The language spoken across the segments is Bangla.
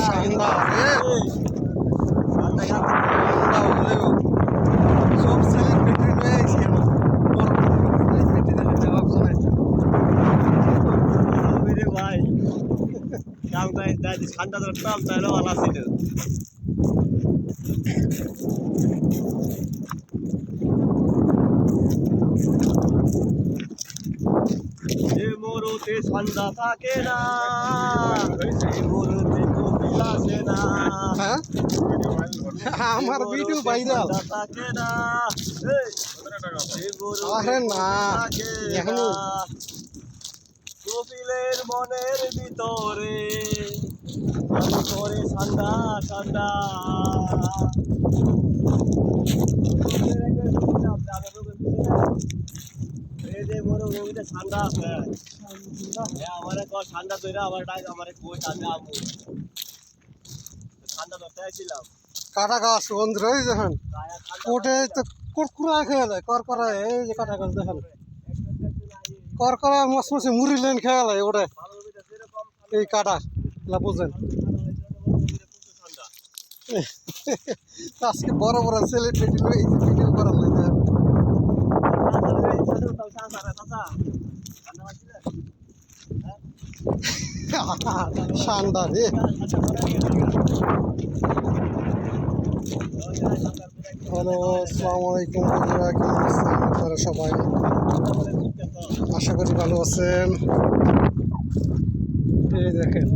শানদার রে শানদার হলেও সব সেলিব্রিটি রয়েছে সেলিব্রিটি জবাব শোনে ভাই কাম কাজ দাদি ঠান্ডা ধরতাম তাহলে ভালো ছিল এ মরুতে ঠান্ডা থাকে না এই মরুতে কপিল আসে না হ্যাঁ আমার ভিডিও ভাইরাল থাকে না আরে না এখনো কপিলের মনের ভিতরে আমি করে ঠান্ডা ঠান্ডা এই যে মরুভূমিতে ঠান্ডা আছে আমার ঠান্ডা তৈরি আমার আমার কই ঠান্ডা আমু ঠান্ডা ধরতে আসছিলাম কাটা গাছ বন্ধ রয়ে যখন ওটে তো কুরকুরা খেয়ে দেয় করকরা এই যে কাটা গাছ দেখেন করকরা মসমসে মুড়ি লেন খেয়ে দেয় ওটা এই কাটা বুঝেন আজকে বড় বড় সেলিব্রিটি এই যে ভিডিও করা হয়েছে শানদার রে হ্যালো আসসালামু আলাইকুম বন্ধুরা, কেমন আছেন আপনারা সবাই? আশা করি ভালো আছেন। এই দেখেন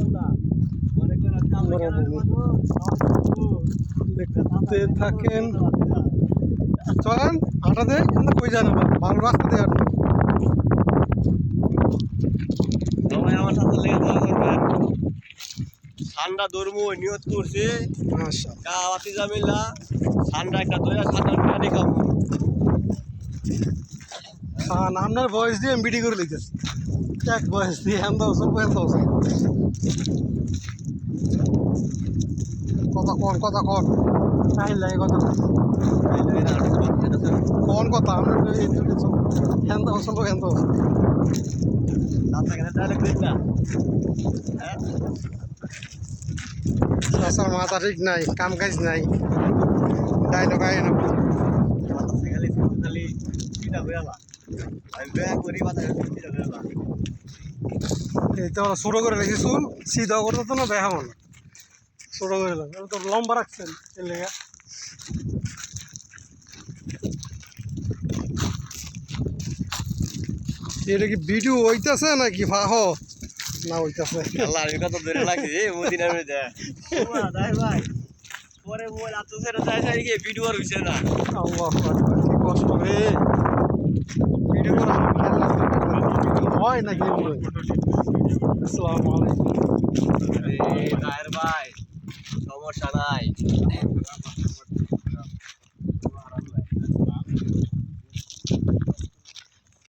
দেখতে থাকেন, চলেন হাঁটা দেয় কিন্তু কই যায় না ভালো রাস্তা দিয়ে হাঁটবেন। আমার সাথে লেগে থাকবেন ঠান্ডা ধরবো নিয়ত করছি কাওয়াতি জামিলা ঠান্ডা একটা দইয়া সাঁতার পানি খাবো আপনার বয়স দিয়ে আমি বিডি করে লিখেছি এক বয়স দিয়ে আমরা ওসব বয়স কথা কন চাই লাগে কথা কোন কথা আমরা হ্যান্দ ওসব হ্যান্দ আসার মাথা ঠিক নাই, কাম কাজ নাই, ডাইলগ আয় না এই তো ছোট করে রেখে চুল সিধা করতে তো না দেখা মনে ছোট করে তো লম্বা রাখছেন এর লেগে এটা কি ভিডিও হইতেছে নাকি ফাহ না হইতেছে পরে মোবাইল আত্মসেরা চাই চাই গিয়ে ভিডিও আর হইছে না কি কষ্ট রে ভিডিও করা হয় নাকি আসসালামু আলাইকুম ভাই সমস্যা নাই